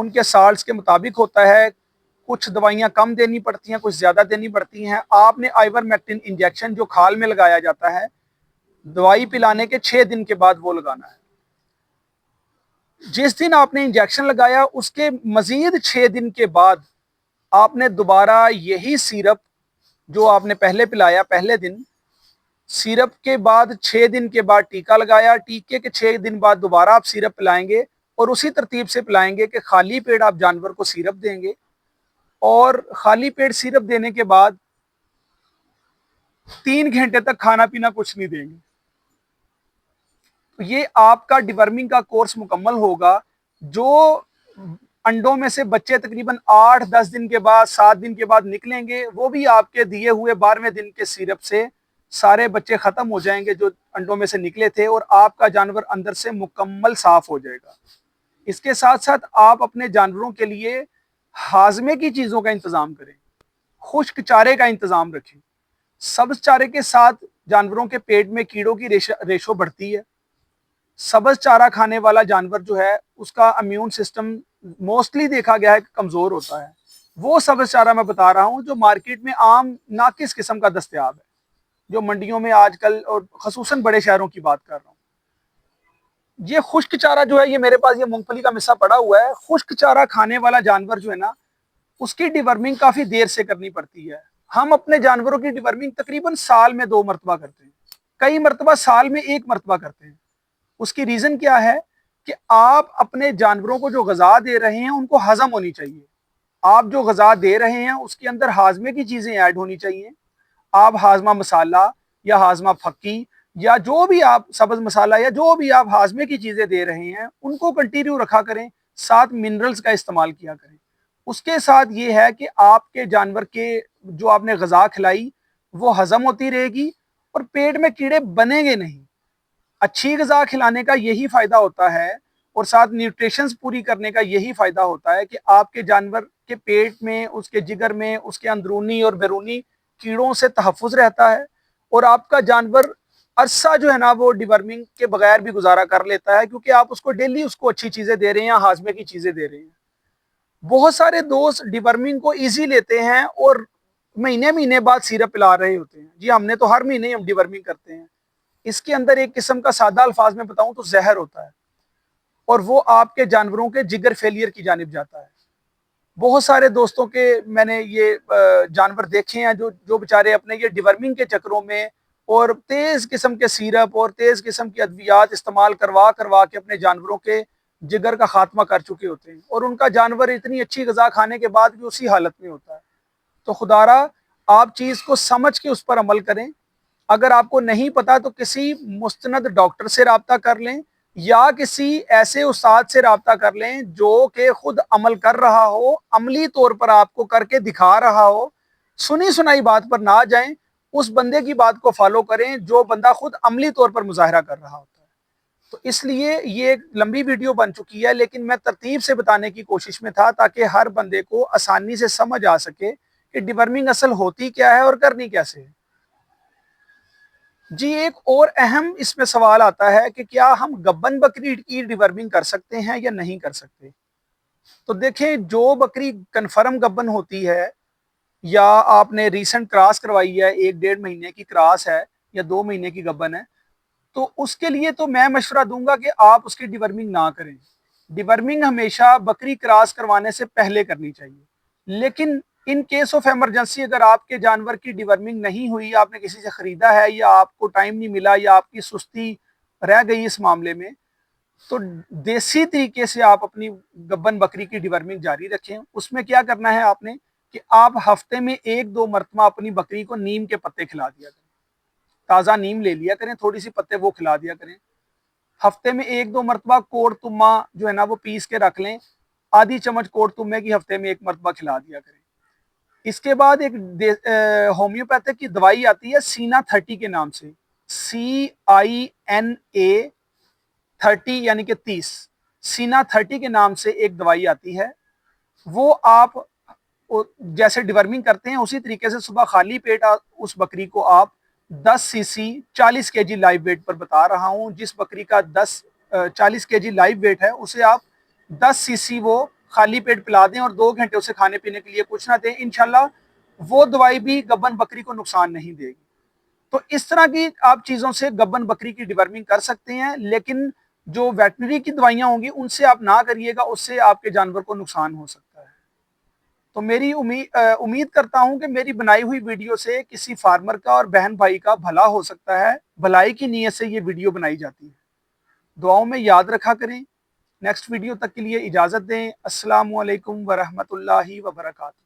ان کے سالٹس کے مطابق ہوتا ہے، کچھ دوائیاں کم دینی پڑتی ہیں، کچھ زیادہ دینی پڑتی ہیں۔ آپ نے آئیورمیکٹن انجیکشن جو کھال میں لگایا جاتا ہے، دوائی پلانے کے 6 دن کے بعد وہ لگانا ہے۔ جس دن آپ نے انجیکشن لگایا اس کے مزید 6 دن کے بعد آپ نے دوبارہ یہی سیرپ جو آپ نے پہلے پلایا پہلے دن، سیرپ کے بعد 6 دن کے بعد ٹیکا لگایا، ٹیکے کے 6 دن بعد دوبارہ آپ سیرپ پلائیں گے، اور اسی ترتیب سے پلائیں گے کہ خالی پیٹ آپ جانور کو سیرپ دیں گے، اور خالی پیٹ سیرپ دینے کے بعد 3 گھنٹے تک کھانا پینا کچھ نہیں دیں گے۔ یہ آپ کا ڈیورمنگ کا کورس مکمل ہوگا۔ جو انڈوں میں سے بچے تقریباً 8-10 دن کے بعد 7 دن کے بعد نکلیں گے، وہ بھی آپ کے دیے ہوئے 12ویں دن کے سیرپ سے سارے بچے ختم ہو جائیں گے جو انڈوں میں سے نکلے تھے، اور آپ کا جانور اندر سے مکمل صاف ہو جائے گا۔ اس کے ساتھ ساتھ آپ اپنے جانوروں کے لیے ہاضمے کی چیزوں کا انتظام کریں، خشک چارے کا انتظام رکھیں۔ سبز چارے کے ساتھ جانوروں کے پیٹ میں کیڑوں کی ریشو بڑھتی ہے۔ سبز چارہ کھانے والا جانور جو ہے اس کا امیون سسٹم موسٹلی دیکھا گیا ہے کہ کمزور ہوتا ہے۔ وہ سبز چارہ میں بتا رہا ہوں جو مارکیٹ میں عام ناقص قسم کا دستیاب ہے، جو منڈیوں میں آج کل، اور خصوصاً بڑے شہروں کی بات کر رہا ہوں۔ یہ خشک چارہ جو ہے، یہ میرے پاس یہ مونگ پھلی کا مسا پڑا ہوا ہے، خشک چارہ کھانے والا جانور جو ہے نا، اس کی ڈیورمنگ کافی دیر سے کرنی پڑتی ہے۔ ہم اپنے جانوروں کی ڈیورمنگ تقریباً سال میں 2 مرتبہ کرتے ہیں، کئی مرتبہ سال میں 1 مرتبہ کرتے ہیں۔ اس کی ریزن کیا ہے کہ آپ اپنے جانوروں کو جو غذا دے رہے ہیں ان کو ہضم ہونی چاہیے۔ آپ جو غذا دے رہے ہیں اس کے اندر ہاضمے کی چیزیں ایڈ ہونی چاہیے۔ آپ ہاضمہ مسالہ یا ہاضمہ پھکی یا جو بھی آپ سبز مسالہ یا جو بھی آپ ہاضمے کی چیزیں دے رہے ہیں ان کو کنٹینیو رکھا کریں، ساتھ منرلز کا استعمال کیا کریں۔ اس کے ساتھ یہ ہے کہ آپ کے جانور کے جو آپ نے غذا کھلائی وہ ہضم ہوتی رہے گی اور پیٹ میں کیڑے بنیں گے نہیں۔ اچھی غذا کھلانے کا یہی فائدہ ہوتا ہے، اور ساتھ نیوٹریشنز پوری کرنے کا یہی فائدہ ہوتا ہے کہ آپ کے جانور کے پیٹ میں، اس کے جگر میں، اس کے اندرونی اور بیرونی کیڑوں سے تحفظ رہتا ہے، اور آپ کا جانور عرصہ جو ہے نا وہ ڈیورمنگ کے بغیر بھی گزارا کر لیتا ہے، کیونکہ آپ اس کو ڈیلی اس کو اچھی چیزیں دے رہے ہیں، ہاضمے کی چیزیں دے رہے ہیں۔ بہت سارے دوست ڈیورمنگ کو ایزی لیتے ہیں اور مہینے مہینے بعد سیرپ پلا رہے ہوتے ہیں، جی ہم نے تو ہر مہینے ہم ڈیورمنگ کرتے ہیں۔ اس کے اندر ایک قسم کا سادہ الفاظ میں بتاؤں تو زہر ہوتا ہے، اور وہ آپ کے جانوروں کے جگر فیلئر کی جانب جاتا ہے۔ بہت سارے دوستوں کے میں نے یہ جانور دیکھے ہیں جو بیچارے اپنے یہ ڈیورمنگ کے چکروں میں اور تیز قسم کے سیرپ اور تیز قسم کی ادویات استعمال کروا کے اپنے جانوروں کے جگر کا خاتمہ کر چکے ہوتے ہیں، اور ان کا جانور اتنی اچھی غذا کھانے کے بعد بھی اسی حالت میں ہوتا ہے۔ تو خدارا آپ چیز کو سمجھ کے اس پر عمل کریں۔ اگر آپ کو نہیں پتا تو کسی مستند ڈاکٹر سے رابطہ کر لیں، یا کسی ایسے استاد سے رابطہ کر لیں جو کہ خود عمل کر رہا ہو، عملی طور پر آپ کو کر کے دکھا رہا ہو۔ سنی سنائی بات پر نہ جائیں، اس بندے کی بات کو فالو کریں جو بندہ خود عملی طور پر مظاہرہ کر رہا ہوتا ہے۔ تو اس لیے یہ ایک لمبی ویڈیو بن چکی ہے، لیکن میں ترتیب سے بتانے کی کوشش میں تھا تاکہ ہر بندے کو آسانی سے سمجھ آ سکے کہ ڈیورمنگ اصل ہوتی کیا ہے اور کرنی کیسے ہے۔ جی ایک اور اہم اس میں سوال آتا ہے کہ کیا ہم گبن بکری کی ڈیورمنگ کر سکتے ہیں یا نہیں کر سکتے؟ تو دیکھیں، جو بکری کنفرم گبن ہوتی ہے یا آپ نے ریسنٹ کراس کروائی ہے، 1-1.5 مہینے کی کراس ہے یا 2 مہینے کی گبن ہے، تو اس کے لیے تو میں مشورہ دوں گا کہ آپ اس کی ڈیورمنگ نہ کریں۔ ڈیورمنگ ہمیشہ بکری کراس کروانے سے پہلے کرنی چاہیے، لیکن ان کیس آف ایمرجنسی اگر آپ کے جانور کی ڈیورمنگ نہیں ہوئی، آپ نے کسی سے خریدا ہے یا آپ کو ٹائم نہیں ملا یا آپ کی سستی رہ گئی اس معاملے میں، تو دیسی طریقے سے آپ اپنی گبن بکری کی ڈیورمنگ جاری رکھیں۔ اس میں کیا کرنا ہے آپ نے کہ آپ ہفتے میں 1-2 مرتبہ اپنی بکری کو نیم کے پتے کھلا دیا کریں، تازہ نیم لے لیا کریں، تھوڑی سی پتے وہ کھلا دیا کریں۔ ہفتے میں 1-2 مرتبہ کوڑ تما جو ہے نا وہ پیس کے رکھ لیں، آدھی چمچ کوڑ تمے کی ہفتے میں 1 مرتبہ کھلا دیا کریں۔ اس کے بعد ایک ہومیوپیتھک کی دوائی آتی ہے سینا 30 کے نام سے، CINA 30 یعنی کہ 30، سینا 30 کے نام سے ایک دوائی آتی ہے۔ وہ آپ جیسے ڈیورمنگ کرتے ہیں اسی طریقے سے صبح خالی پیٹ اس بکری کو آپ 10 cc 40 kg لائیو ویٹ پر بتا رہا ہوں، جس بکری کا 40 kg لائیو ویٹ ہے اسے آپ 10 cc وہ خالی پیٹ پلا دیں اور 2 گھنٹے اسے کھانے پینے کے لیے کچھ نہ دیں، انشاءاللہ وہ دوائی بھی گبن بکری کو نقصان نہیں دے گی۔ تو اس طرح کی آپ چیزوں سے گبن بکری کی ڈیورمنگ کر سکتے ہیں، لیکن جو ویٹنری کی دوائیاں ہوں گی ان سے آپ نہ کریے گا، اس سے آپ کے جانور کو نقصان ہو سکتا ہے۔ تو میری امید کرتا ہوں کہ میری بنائی ہوئی ویڈیو سے کسی فارمر کا اور بہن بھائی کا بھلا ہو سکتا ہے، بھلائی کی نیت سے یہ ویڈیو بنائی جاتی ہے۔ دعاؤں میں یاد رکھا کریں۔ نیکسٹ ویڈیو تک کے لیے اجازت دیں۔ السلام علیکم ورحمۃ اللہ وبرکاتہ۔